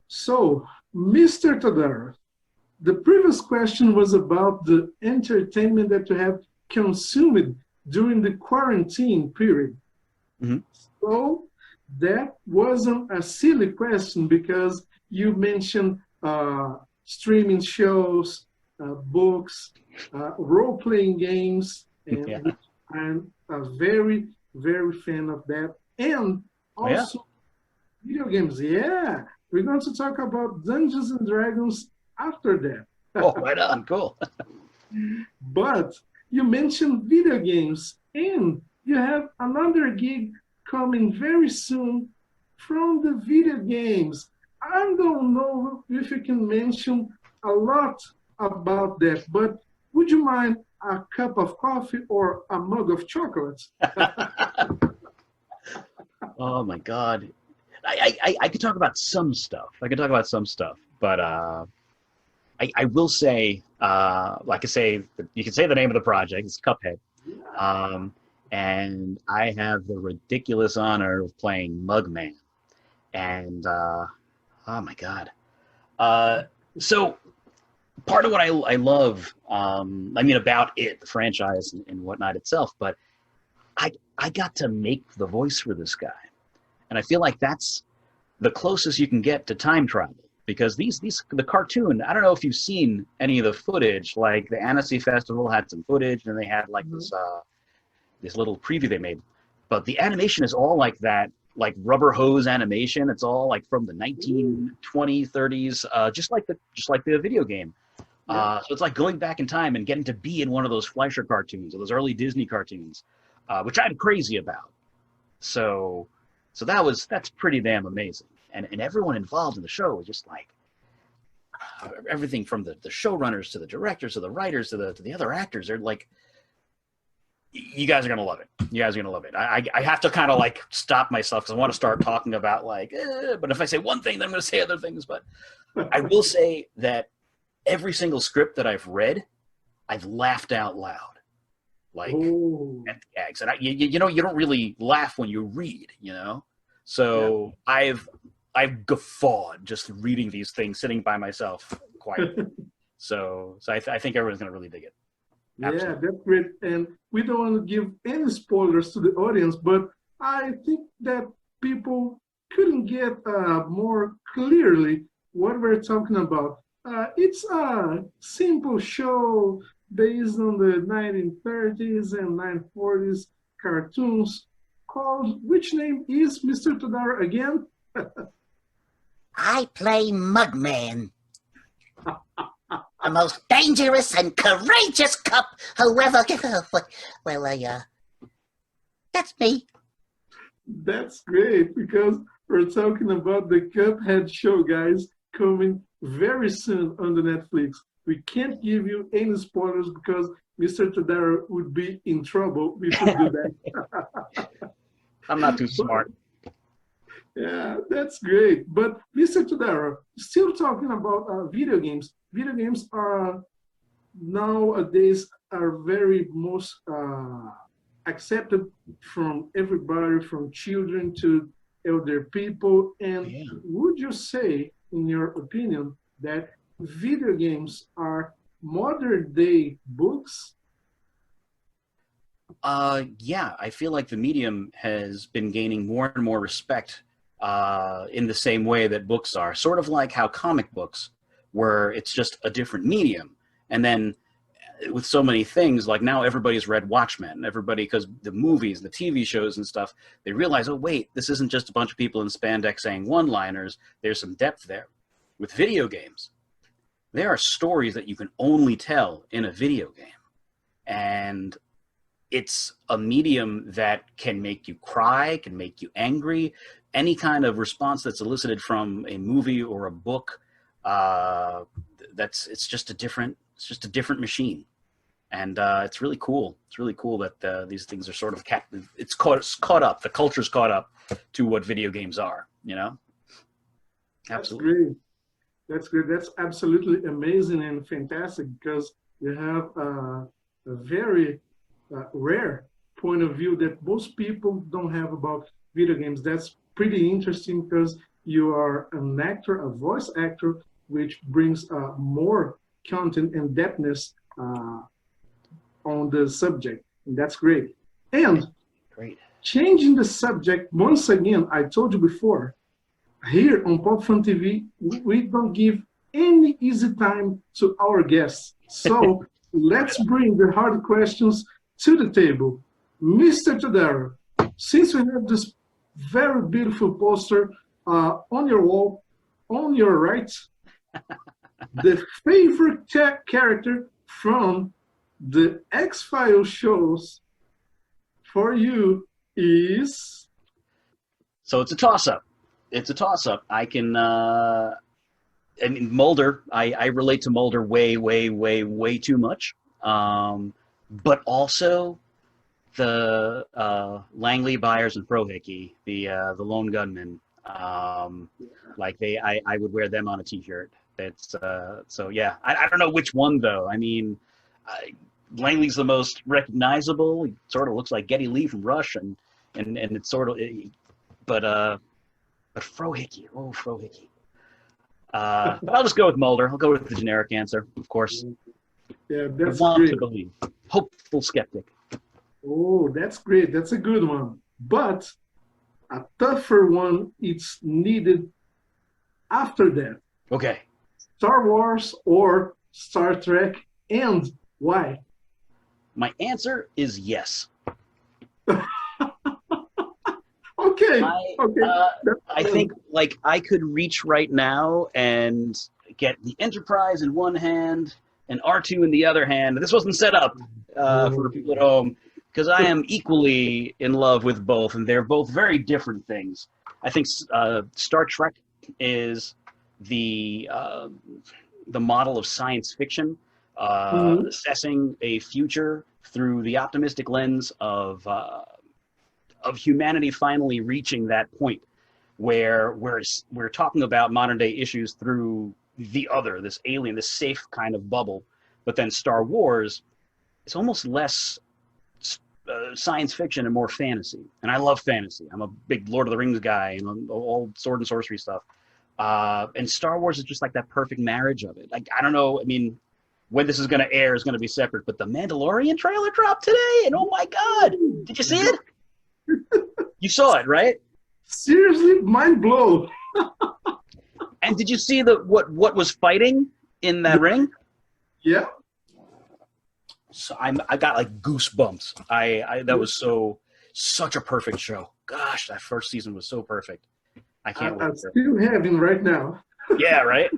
So, Mr. Todaro, the previous question was about the entertainment that you have consumed during the quarantine period. Mm-hmm. So that wasn't a silly question because you mentioned streaming shows, books, role-playing games, and yeah. I'm a very, very fan of that. And also video games. Yeah, we're going to talk about Dungeons and Dragons after that. Oh, right on, cool. But you mentioned video games, and you have another gig coming very soon from the video games. I don't know if you can mention a lot about that, but would you mind a cup of coffee or a mug of chocolate? Oh my God. I could talk about some stuff. But I will say, like I say, you can say the name of the project. It's Cuphead. And I have the ridiculous honor of playing Mugman. And, oh my God. So part of what I love, I mean, about it, the franchise and whatnot itself, but I got to make the voice for this guy. And I feel like that's the closest you can get to time travel. Because the cartoon, I don't know if you've seen any of the footage, like the Annecy Festival had some footage and they had like this little preview they made. But the animation is all like that, like rubber hose animation. It's all like from the 1920s, 30s, just like the video game. So it's like going back in time and getting to be in one of those Fleischer cartoons or those early Disney cartoons, which I'm crazy about. So that's pretty damn amazing. And everyone involved in the show was just like everything from the showrunners to the directors to the writers to the other actors. They're like, you guys are gonna love it. You guys are gonna love it. I have to kind of like stop myself because I want to start talking about like, but if I say one thing, then I'm gonna say other things. But I will say that every single script that I've read, I've laughed out loud, like at the gags. And you know, you don't really laugh when you read, you know. So I've guffawed just reading these things, sitting by myself quietly. so I think everyone's going to really dig it. Absolutely. Yeah, that's great. And we don't want to give any spoilers to the audience, but I think that people couldn't get more clearly what we're talking about. It's a simple show based on the 1930s and 1940s cartoons called, which name is Mr. Todaro again? I play Mugman, the most dangerous and courageous cup who ever... Well, that's me. That's great, because we're talking about the Cuphead show, guys, coming very soon on the Netflix. We can't give you any spoilers because Mr. Todaro would be in trouble if we do that. I'm not too smart. Yeah, that's great. But Mr. Todaro, still talking about video games. Video games are nowadays are very most accepted from everybody, from children to elder people. And would you say, in your opinion, that video games are modern day books? Yeah, I feel like the medium has been gaining more and more respect in the same way that books are. Sort of like how comic books were, it's just a different medium. And then with so many things, like now everybody's read Watchmen. Everybody, because the movies, the TV shows and stuff, they realize, oh wait, this isn't just a bunch of people in spandex saying one-liners. There's some depth there. With video games, there are stories that you can only tell in a video game. And it's a medium that can make you cry, can make you angry. Any kind of response that's elicited from a movie or a book, it's just a different machine, and it's really cool. It's really cool that these things are sort of caught up. The culture's caught up to what video games are. You know, absolutely. That's great. That's great. That's absolutely amazing and fantastic because you have a very rare point of view that most people don't have about video games. That's pretty interesting because you are an actor, a voice actor, which brings more content and depthness on the subject. And that's great. And changing the subject, once again, I told you before, here on Pop Fun TV, we don't give any easy time to our guests. So let's bring the hard questions to the table. Mr. Todaro, since we have this very beautiful poster on your wall, on your right, the favorite character from the X-Files shows for you is? So it's a toss-up. It's a toss-up. I can, I mean, Mulder, I relate to Mulder way too much. But also the Langley, Byers, and Frohickey, the lone gunmen. Like I would wear them on a T-shirt. That's so yeah. I don't know which one though. I mean, Langley's the most recognizable. He sort of looks like Geddy Lee from Rush, and it's sort of, but Frohickey, oh Frohickey. But I'll just go with Mulder. I'll go with the generic answer, of course. Yeah, that's I want great. to believe. Hopeful skeptic. Oh, that's great. That's a good one. But a tougher one is needed after that. Okay. Star Wars or Star Trek, and why? My answer is yes. Okay. I think like I could reach right now and get the Enterprise in one hand and R2 in the other hand. This wasn't set up for the people at home because I am equally in love with both, and they're both very different things. I think Star Trek is the model of science fiction, assessing a future through the optimistic lens of humanity finally reaching that point where we're talking about modern day issues through the other, this alien, this safe kind of bubble. But then Star Wars, it's almost less science fiction and more fantasy. And I love fantasy. I'm a big Lord of the Rings guy and all sword and sorcery stuff. And Star Wars is just like that perfect marriage of it. Like, I don't know, I mean, when this is going to air is going to be separate, but the Mandalorian trailer dropped today, and oh my God, did you see it? You saw it, right? Seriously, mind blown. And did you see what was fighting in that ring? Yeah. So I got like goosebumps. That was such a perfect show. Gosh, that first season was so perfect. I can't wait. I'm still having right now. Yeah, right.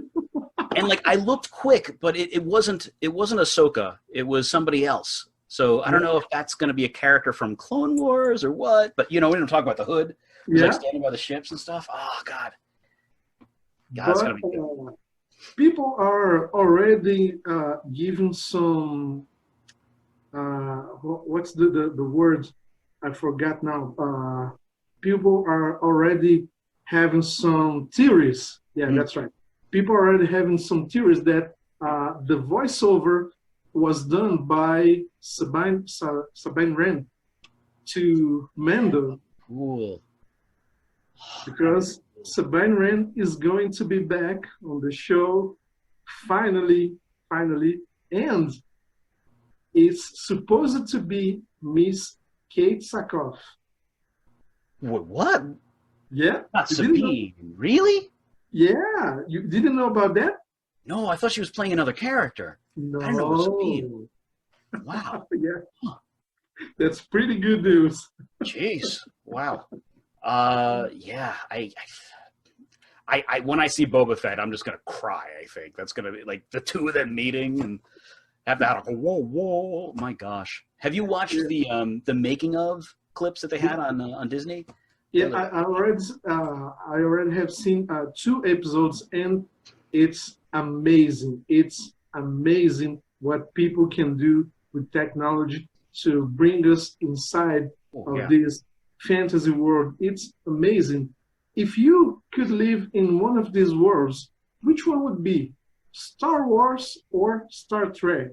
And like I looked quick, but it wasn't Ahsoka. It was somebody else. So I don't know if that's going to be a character from Clone Wars or what. But you know, we didn't talk about the hood. It was like standing by the ships and stuff. Oh God. It's gonna be good. People are already giving some. What's the word? I forgot now. People are already having some theories. Yeah, that's right. People are already having some theories that the voiceover was done by Sabine Wren to Mando. Cool. Because Sabine Wren is going to be back on the show finally, and it's supposed to be Miss Kate Sackhoff. What? Yeah. Not Sabine. Really? Yeah. You didn't know about that? No, I thought she was playing another character. No. I didn't know it was Sabine. Wow. Yeah. Huh. That's pretty good news. Jeez. Wow. Yeah. I when I see Boba Fett, I'm just gonna cry. I think that's gonna be like the two of them meeting and have that whoa. My gosh. Have you watched the making of clips that they had on Disney? Yeah, I already have seen 2 episodes, and it's amazing. It's amazing what people can do with technology to bring us inside of this fantasy world. It's amazing. If you could live in one of these worlds, which one would be? Star Wars or Star Trek?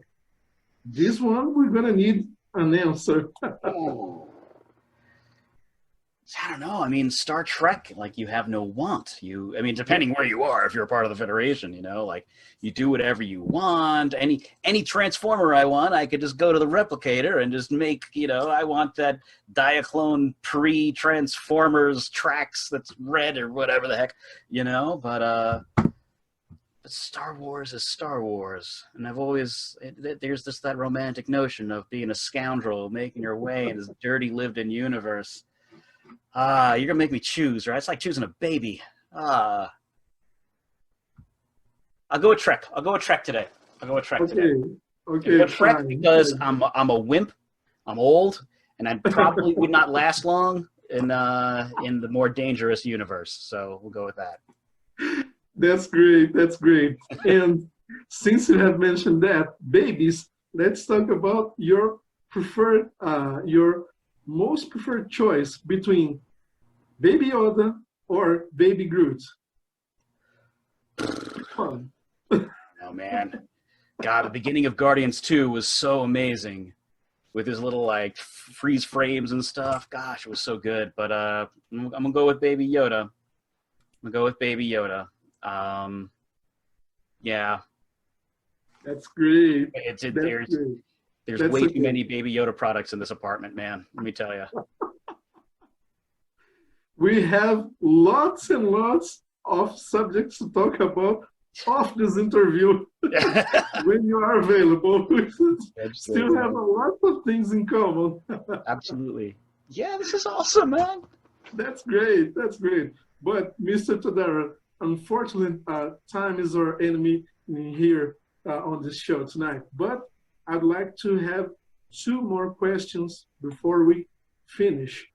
This one, we're going to need an answer. Oh. I don't know. I mean, Star Trek, like, you have no want. I mean, depending where you are, if you're a part of the Federation, you know, like, you do whatever you want. Any transformer I want, I could just go to the replicator and just make, you know, I want that Diaclone pre-Transformers tracks that's red or whatever the heck, you know, but Star Wars is Star Wars. And I've always, there's just that romantic notion of being a scoundrel, making your way in this dirty lived-in universe. You're gonna make me choose, right? It's like choosing a baby. I'll go with Trek. I'll go with Trek today. Okay, I'll go Trek because I'm a wimp. I'm old, and I probably would not last long in the more dangerous universe. So we'll go with that. That's great. That's great. And since you have mentioned that, babies, let's talk about your preferred, your most preferred choice between Baby Yoda or Baby Groot. Fun. Oh man, God! The beginning of Guardians 2 was so amazing, with his little like freeze frames and stuff. Gosh, it was so good. But I'm gonna go with Baby Yoda. Yeah. That's great. There's way too many Baby Yoda products in this apartment, man. Let me tell you. We have lots and lots of subjects to talk about off this interview when you are available. We still have a lot of things in common. Absolutely. Yeah, this is awesome, man. That's great. That's great. But Mr. Todaro, unfortunately, time is our enemy here on this show tonight. But I'd like to have two more questions before we finish.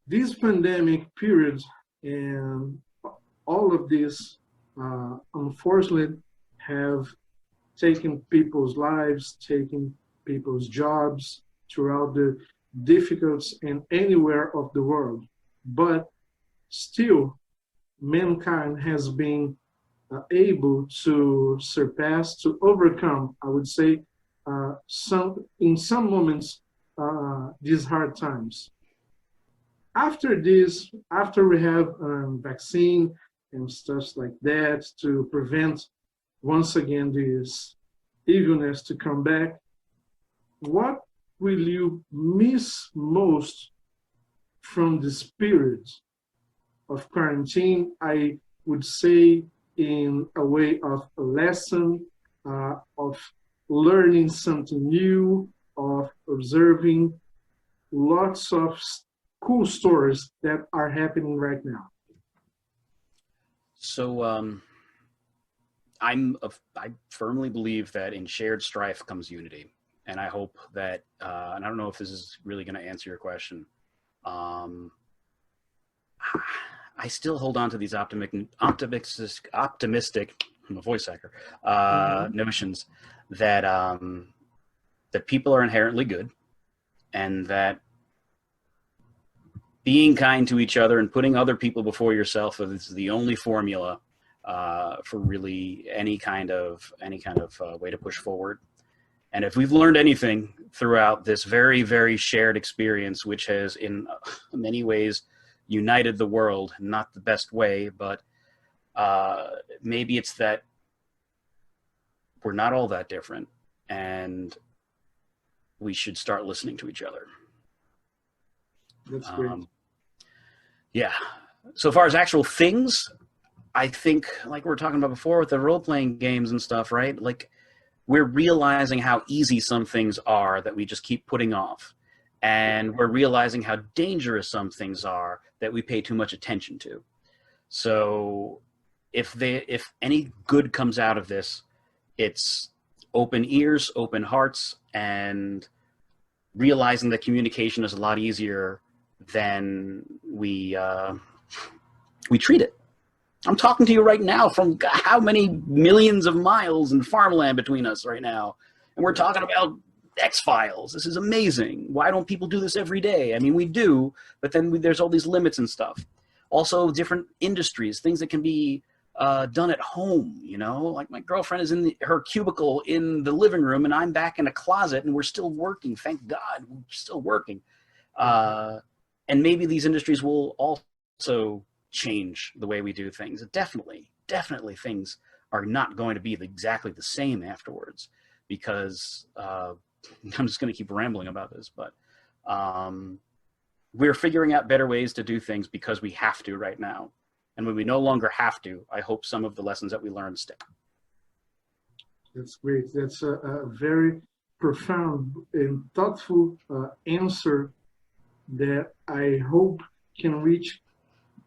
This pandemic period and all of this, unfortunately, have taken people's lives, taken people's jobs throughout the difficulties in anywhere of the world. But still, mankind has been able to surpass, to overcome, I would say, in some moments, these hard times. After this, after we have vaccine and stuff like that to prevent, once again, this evilness to come back, what will you miss most from this period of quarantine? I would say in a way of a lesson, of learning something new, of observing lots of cool stories that are happening right now. So I firmly believe that in shared strife comes unity. And I hope that, and I don't know if this is really going to answer your question. I still hold on to these optimistic, I'm a voice actor, notions that that people are inherently good, and that being kind to each other and putting other people before yourself is the only formula for really any kind of way to push forward. And if we've learned anything throughout this very, very shared experience, which has in many ways united the world, not the best way, but maybe it's that we're not all that different, and we should start listening to each other. That's great. Yeah. So far as actual things, I think, like we were talking about before with the role-playing games and stuff, right? Like, we're realizing how easy some things are that we just keep putting off. And we're realizing how dangerous some things are that we pay too much attention to. So if any good comes out of this, it's open ears, open hearts, and realizing that communication is a lot easier than we treat it. I'm talking to you right now from how many millions of miles in farmland between us right now. And we're talking about X-Files. This is amazing. Why don't people do this every day? I mean, we do, but then there's all these limits and stuff. Also, different industries, things that can be done at home, you know? Like my girlfriend is in her cubicle in the living room and I'm back in a closet and we're still working. Thank God, we're still working. And maybe these industries will also change the way we do things. Definitely things are not going to be exactly the same afterwards because I'm just going to keep rambling about this, but we're figuring out better ways to do things because we have to right now. And when we no longer have to, I hope some of the lessons that we learned stick. That's great. That's a very profound and thoughtful answer that I hope can reach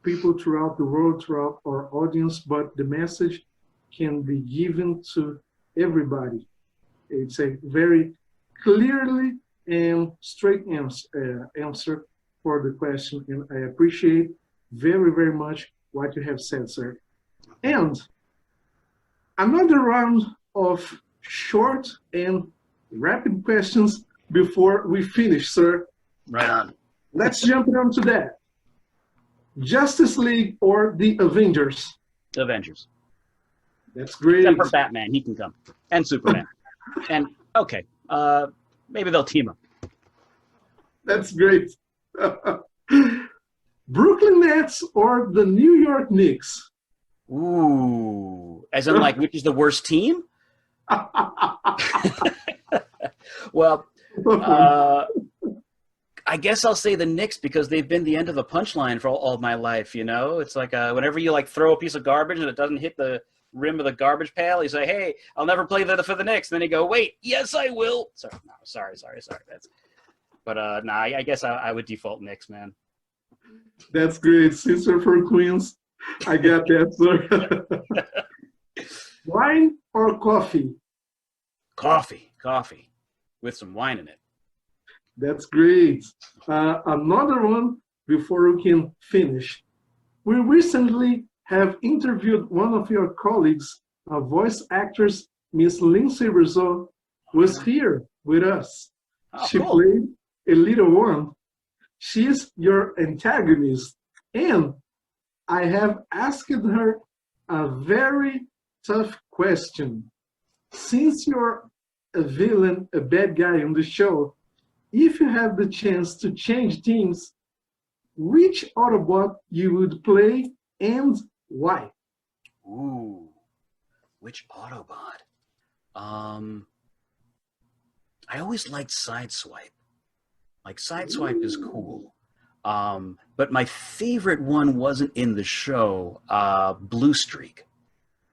people throughout the world, throughout our audience, but the message can be given to everybody. It's a very clearly and straight answer for the question, and I appreciate very, very much what you have said, sir. And another round of short and rapid questions before we finish, sir. Right on. Let's jump into that. Justice League or the Avengers? Avengers. That's great. Except for Batman, he can come. And Superman. And, okay, maybe they'll team up. That's great. Brooklyn Nets or the New York Knicks? Ooh. As in, like, which is the worst team? Well, I guess I'll say the Knicks because they've been the end of the punchline for all of my life, you know? It's like whenever you, like, throw a piece of garbage and it doesn't hit the rim of the garbage pail, you say, hey, I'll never play for the Knicks. And then you go, wait, yes, I will. Sorry. But, I guess I would default Knicks, man. That's great. Sister for Queens. I got that, sir. Wine or coffee? Coffee. With some wine in it. That's great. Another one before we can finish. We recently have interviewed one of your colleagues, a voice actress, Miss Lindsay Rizzo, was here with us. Oh, she cool. played a little one. She's your antagonist. And I have asked her a very tough question. Since you're a villain, a bad guy on the show, if you have the chance to change teams, which Autobot you would play and why? Ooh, which Autobot? I always liked Sideswipe. Like, Sideswipe is cool. But my favorite one wasn't in the show, Blue Streak.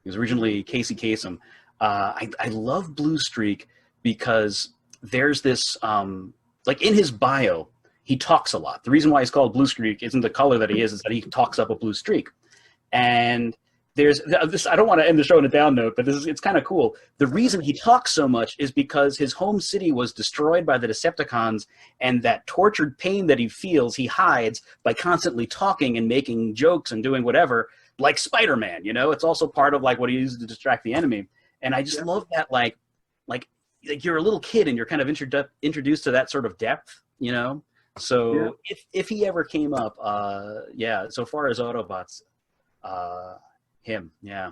It was originally Casey Kasem. I love Blue Streak because there's this, like in his bio, he talks a lot. The reason why he's called Blue Streak isn't the color that he is that he talks up a blue streak. And there's this, I don't want to end the show on a down note, but it's kind of cool. The reason he talks so much is because his home city was destroyed by the Decepticons, and that tortured pain that he feels, he hides by constantly talking and making jokes and doing whatever, like Spider-Man, you know? It's also part of like what he uses to distract the enemy. And I just love that, like you're a little kid and you're kind of introduced to that sort of depth, you know? So if he ever came up, so far as Autobots, him, yeah.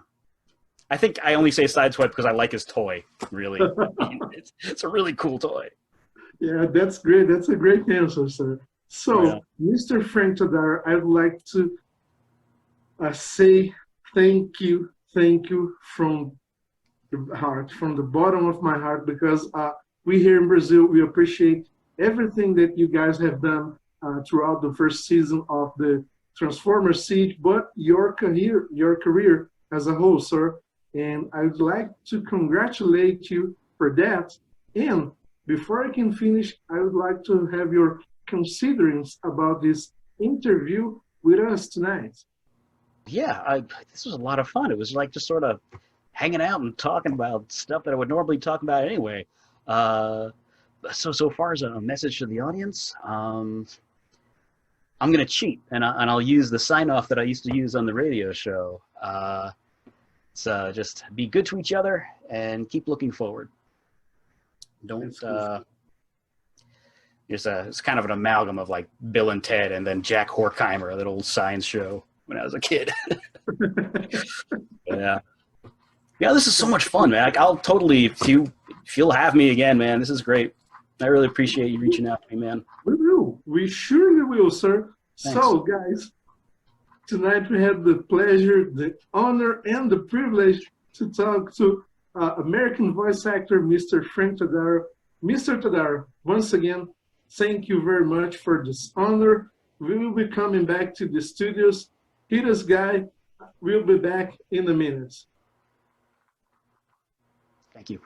I think I only say Sideswipe because I like his toy, really. It's a really cool toy. Yeah, that's great. That's a great answer, sir. So, Mr. Frank Todaro, I'd like to say thank you from the heart, from the bottom of my heart, because we here in Brazil, we appreciate everything that you guys have done throughout the first season of the Transformers Siege, but your career as a whole, sir. And I'd like to congratulate you for that. And before I can finish, I would like to have your considerings about this interview with us tonight. Yeah, this was a lot of fun. It was like just sort of hanging out and talking about stuff that I would normally talk about anyway. So far as a message to the audience, I'm going to cheat, and I'll use the sign-off that I used to use on the radio show. So just be good to each other and keep looking forward. Don't it's kind of an amalgam of like Bill and Ted and then Jack Horkheimer, that old science show when I was a kid. Yeah. Yeah, this is so much fun, man. I'll totally, if you'll have me again, man, this is great. I really appreciate you reaching out to me, man. We will. We surely will, sir. Thanks. So, guys, tonight we had the pleasure, the honor, and the privilege to talk to American voice actor, Mr. Frank Todaro. Mr. Todaro, once again, thank you very much for this honor. We will be coming back to the studios. Peter's guy will be back in a minute. Thank you.